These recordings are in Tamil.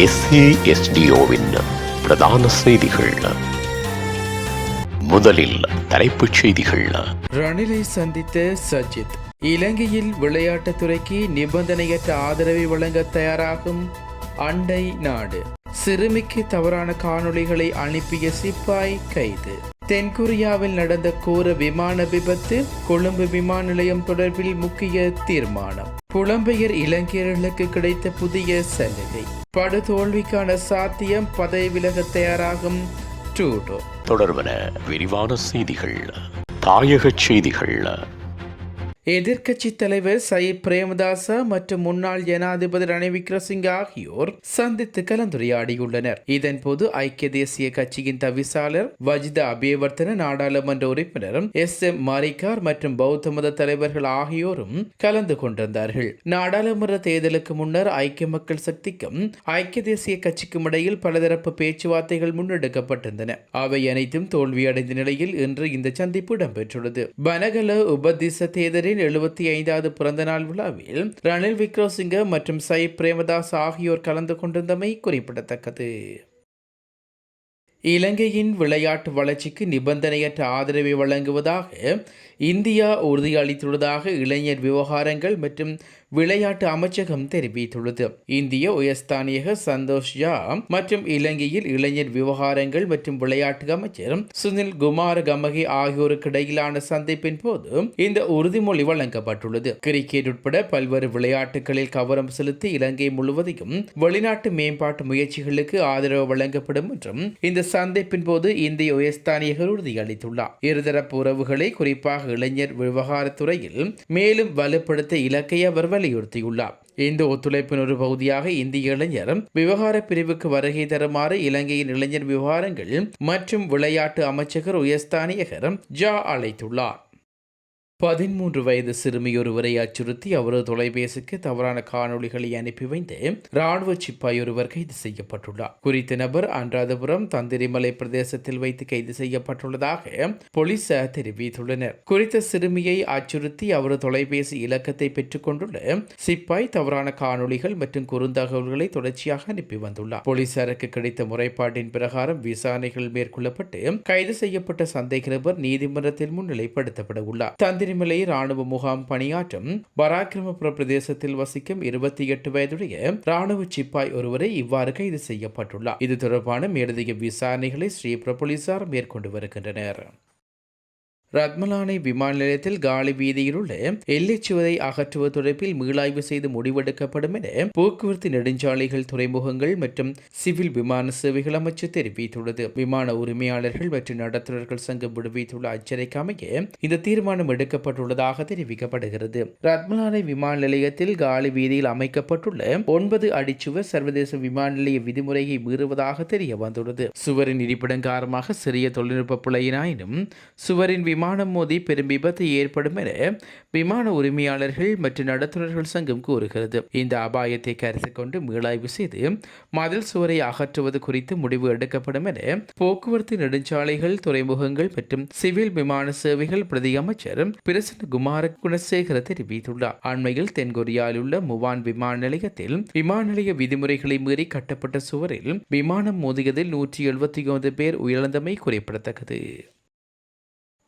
SASDOவின் பிரதான செய்திகள். முதலில் தலைப்புச் செய்திகள். ரணிலை சந்தித்த சஜித். இலங்கையில் விளையாட்டுத்துறைக்கு நிபந்தனையற்ற ஆதரவை வழங்க தயாராகும் அண்டை நாடு. சிறுமிக்கு தவறான காணொளிகளை அனுப்பிய சிப்பாய் கைது. தென்கொரியாவில் நடந்த கோர விமான விபத்து. கொழும்பு விமான நிலையம் தொடர்பில் முக்கிய தீர்மானம். புலம்பெயர் இலங்கையர்களுக்கு கிடைத்த புதிய சலுகை. படுதோல்விக்கான சாத்தியம். பதவி விலக தயாராகும் ட்ரூடோ. தொடர்பன விரிவான செய்திகள். தாயக செய்திகள். எதிர்க்கட்சி தலைவர் சயித் பிரேமதாச மற்றும் முன்னாள் ஜனாதிபதி ரணில் விக்ரமசிங்க ஆகியோர் சந்தித்து கலந்துரையாடியுள்ளனர். இதன்போது ஐக்கிய தேசிய கட்சியின் தவிசாளர் வஜித அபேவர்த்தன, நாடாளுமன்ற உறுப்பினர் SM மாரிகார் மற்றும் பௌத்த மத தலைவர்கள் ஆகியோரும் கலந்து கொண்டிருந்தார்கள். நாடாளுமன்ற தேர்தலுக்கு முன்னர் ஐக்கிய மக்கள் சக்திக்கும் ஐக்கிய தேசிய கட்சிக்கும் இடையில் பலதரப்பு பேச்சுவார்த்தைகள் முன்னெடுக்கப்பட்டிருந்தன. அவை அனைத்தும் தோல்வியடைந்த நிலையில் இன்று இந்த சந்திப்பு இடம்பெற்றுள்ளது. பனகல உபதிச தேர்தலில் 75வது பிறந்த நாள் விழாவில் ரணில் விக்ரமசிங்க மற்றும் சயித் பிரேமதாஸ் ஆகியோர் கலந்து கொண்டிருந்தமை குறிப்பிடத்தக்கது. இலங்கையின் விளையாட்டு வளர்ச்சிக்கு நிபந்தனையற்ற ஆதரவை வழங்குவதாக இந்தியா உறுதியளித்துள்ளதாக இளைஞர் விவகாரங்கள் மற்றும் விளையாட்டு அமைச்சகம் தெரிவித்துள்ளது. இந்திய உயர்ஸ்தானியக சந்தோஷ் ஜா மற்றும் இலங்கையில் இளைஞர் விவகாரங்கள் மற்றும் விளையாட்டு அமைச்சர் சுனில் குமார் கமகி ஆகியோருக்கு இடையிலான சந்திப்பின் போது இந்த உறுதிமொழி வழங்கப்பட்டுள்ளது. கிரிக்கெட் உட்பட பல்வேறு விளையாட்டுகளில் கவனம் செலுத்தி இலங்கை முழுவதையும் வெளிநாட்டு மேம்பாட்டு முயற்சிகளுக்கு ஆதரவு வழங்கப்படும் என்றும் இந்த சந்திப்பின் போது இந்திய உயர்ஸ்தானியகர் உறுதியளித்துள்ளார். இருதரப்பு உறவுகளை குறிப்பாக இளைஞர் விவகாரத்துறையில் மேலும் வலுப்படுத்த இலக்கை அவர் வலியுறுத்தியுள்ளார். இந்த ஒத்துழைப்பின் ஒரு பகுதியாக இந்திய இளைஞர் விவகார பிரிவுக்கு வருகை தருமாறு இலங்கையின் இளைஞர் விவகாரங்கள் மற்றும் விளையாட்டு அமைச்சர் உயர்ஸ்தானியகர் ஜா அழைத்துள்ளார். 13 வயது சிறுமியொருவரை அச்சுறுத்தி அவரது தொலைபேசிக்கு தவறான காணொளிகளை அனுப்பி வைத்து ராணுவ சிப்பாய் ஒருவர் கைது செய்யப்பட்டுள்ளார். குறித்த நபர் அனுராதபுரம் தந்திரிமலை பிரதேசத்தில் வைத்து கைது செய்யப்பட்டுள்ளதாக போலீசார் தெரிவித்துள்ளனர். குறித்த சிறுமியை அச்சுறுத்தி அவரது தொலைபேசி இலக்கத்தை பெற்றுக் கொண்டுள்ள சிப்பாய் தவறான காணொளிகள் மற்றும் குறுந்தகவல்களை தொடர்ச்சியாக அனுப்பி வந்துள்ளார். போலீசாருக்கு கிடைத்த முறைப்பாட்டின் பிரகாரம் விசாரணைகள் மேற்கொள்ளப்பட்டு கைது செய்யப்பட்ட சந்தேக நபர் நீதிமன்றத்தில் முன்னிலைப்படுத்தப்பட உள்ளார். தந்திரிமலை ராணுவ முகாம் பணியாற்றும் பராக்கிரமபுர பிரதேசத்தில் வசிக்கும் 28 வயதுடைய ராணுவ சிப்பாய் ஒருவரை இவ்வாறு கைது செய்யப்பட்டுள்ளார். இது தொடர்பான மேலதிக விசாரணைகளை ஸ்ரீபுர போலீசார் மேற்கொண்டு வருகின்றனர். ரத்மலானை விமான நிலையத்தில் காலி வீதியில் உள்ள எல்லைச்சுவதை அகற்றுவது தொடர்பில் மீளாய்வு செய்து முடிவெடுக்கப்படும் என போக்குவரத்து நெடுஞ்சாலைகள், துறைமுகங்கள் மற்றும் சிவில் விமான சேவைகள் அமைச்சு தெரிவித்துள்ளது. விமான உரிமையாளர்கள் மற்றும் நடத்துனர்கள் சங்கம் விடுவித்துள்ள எச்சரிக்கை அமைய இந்த தீர்மானம் எடுக்கப்பட்டுள்ளதாக தெரிவிக்கப்படுகிறது. ரத்மலானை விமான நிலையத்தில் காலி வீதியில் அமைக்கப்பட்டுள்ள 9 அடிச்சுவர் சர்வதேச விமான நிலைய விதிமுறையை மீறுவதாக தெரிய வந்துள்ளது. சுவரின் இருப்பிடம் காரணமாக சிறிய தொழில்நுட்ப பிழையினாயினும் சுவரின் விமானம் மோதி பெரும் விபத்து ஏற்படும் என விமான உரிமையாளர்கள் மற்றும் நடத்துனர்கள் சங்கம் கூறுகிறது. இந்த அபாயத்தை கருத்தில் கொண்டு மீளாய்வு செய்து மதில் சுவரை அகற்றுவது குறித்து முடிவு எடுக்கப்படும் என போக்குவரத்து நெடுஞ்சாலைகள், துறைமுகங்கள் மற்றும் சிவில் விமான சேவைகள் பிரதி அமைச்சர் பிரசன்ன குமார குணசேகர தெரிவித்துள்ளார். அண்மையில் தென்கொரியாவில் உள்ள முவான் விமான நிலையத்தில் விமான நிலைய விதிமுறைகளை மீறி கட்டப்பட்ட சுவரில் விமானம் மோதியதில் 179 பேர் உயிரிழந்தமை குறிப்பிடத்தக்கது.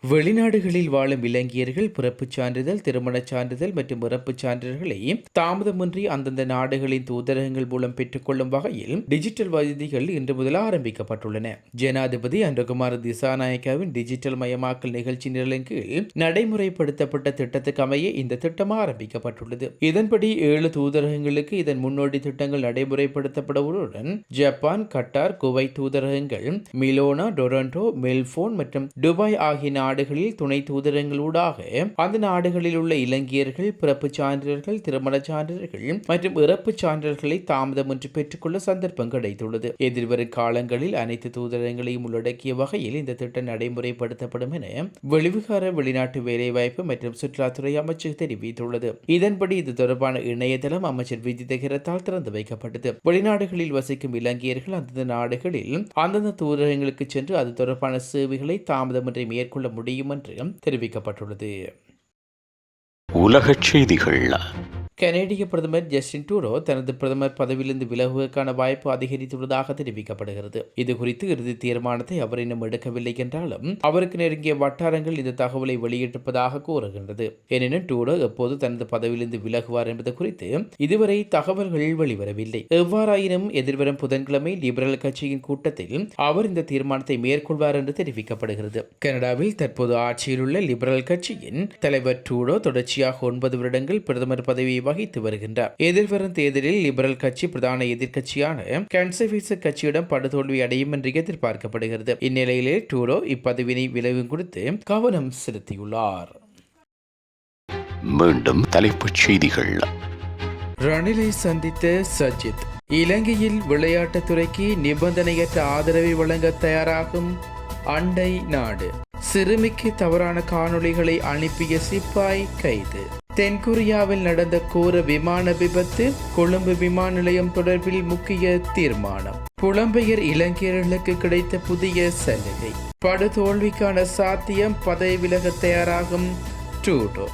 வெளிநாடுகளில் வாழும் இலங்கையர்கள் பிறப்புச் சான்றிதழ், திருமணச் சான்றிதழ் மற்றும் இறப்புச் சான்றிதழ்களை தாமதமின்றி அந்தந்த நாடுகளின் தூதரகங்கள் மூலம் பெற்றுக்கொள்ளும் வகையில் டிஜிட்டல் வசதிகள் இன்று முதல் ஆரம்பிக்கப்பட்டுள்ளன. ஜனாதிபதி அனுரகுமார திசாநாயக்காவின் டிஜிட்டல் மயமாக்கல் நிகழ்ச்சி நிரலின் கீழ் நடைமுறைப்படுத்தப்பட்ட திட்டத்துக்கு அமைய இந்த திட்டம் ஆரம்பிக்கப்பட்டுள்ளது. இதன்படி 7 தூதரகங்களுக்கு இதன் முன்னோடி திட்டங்கள் நடைமுறைப்படுத்தப்படுவதுடன் ஜப்பான், கட்டார், குவைத் தூதரகங்கள் மிலோனா, டொரண்டோ, மெல்போர்ன் மற்றும் துபாய் ஆகிய நாடுகளில் துணை தூதரங்களூடாக அந்த நாடுகளில் உள்ள இலங்கையர்கள் பிறப்புச் சான்றிதழ்கள், திருமணச் சான்றிதழ்கள் மற்றும் இறப்புச் சான்றிதழ்களை தாமதமின்றி பெற்றுக்கொள்ள சந்தர்ப்பம் கிடைத்துள்ளது. எதிர்வரும் காலங்களில் அனைத்து தூதரங்களையும் உள்ளடக்கிய வகையில் இந்த திட்டம் நடைமுறைப்படுத்தப்படும் என வெளிவிகார, வெளிநாட்டு வேலைவாய்ப்பு மற்றும் சுற்றுலாத்துறை அமைச்சர் தெரிவித்துள்ளது. இதன்படி இது தொடர்பான இணையதளம் அமைச்சர் விஜித ஹிரத்தால் திறந்து வைக்கப்பட்டது. வெளிநாடுகளில் வசிக்கும் இலங்கையர்கள் அந்தந்த நாடுகளில் அந்தந்த தூதரகங்களுக்கு சென்று அது தொடர்பான சேவைகளை தாமதமின்றி மேற்கொள்ள முடியும் என்று தெரிவிக்கப்பட்டுள்ளது. உலகச் செய்திகள். கனேடிய பிரதமர் ஜஸ்டின் ட்ரூடோ தனது பிரதமர் பதவியிலிருந்து விலகுவதற்கான வாய்ப்பு அதிகரித்துள்ளதாக தெரிவிக்கப்படுகிறது. இது குறித்து இறுதி தீர்மானத்தை அவர் இன்னும் எடுக்கவில்லை என்றாலும் அவருக்கு நெருங்கிய வட்டாரங்கள் இந்த தகவலை வெளியிட்டிருப்பதாக கூறுகின்றது. எனினும் ட்ரூடோ எப்போது தனது பதவியிலிருந்து விலகுவார் என்பது குறித்து இதுவரை தகவல்கள் வெளிவரவில்லை. எவ்வாறாயினும் எதிர்வரும் புதன்கிழமை லிபரல் கட்சியின் கூட்டத்தில் அவர் இந்த தீர்மானத்தை மேற்கொள்வார் என்று தெரிவிக்கப்படுகிறது. கனடாவில் தற்போது ஆட்சியில் உள்ள லிபரல் கட்சியின் தலைவர் ட்ரூடோ தொடர்ச்சியாக 9 வருடங்கள் பிரதமர் பதவியை வகித்து வருகின்றார். எதிர்வரும் தேர்தலில் லிபரல் கட்சி பிரதான எதிர்க்கட்சியான கன்சர்வேட்டிவ் கட்சியிடம் படுதோல்வி அடையும் என்று எதிர்பார்க்கப்படுகிறது. இந்நிலையிலே ட்ரூடோ இப்பதவியை விலகும் குறித்து கவனம் செலுத்தியுள்ளார். மீண்டும் தலைப்புச் செய்திகள். ரணிலை சந்தித்த சஜித். இலங்கையில் விளையாட்டுத்துறைக்கு நிபந்தனையற்ற ஆதரவை வழங்க தயாராகும் அண்டை நாடு. சிறுமிக்கு தவறான காணொளிகளை அனுப்பிய சிப்பாய் கைது. தென்கொரியாவில் நடந்த கோர விமான விபத்து. கொழும்பு விமான நிலையம் தொடர்பில் முக்கிய தீர்மானம். புலம்பெயர் இலங்கையர்களுக்கு கிடைத்த புதிய சலுகை. படுதோல்விக்கான சாத்தியம். பதவி விலக தயாராகும் ட்ரூடோ.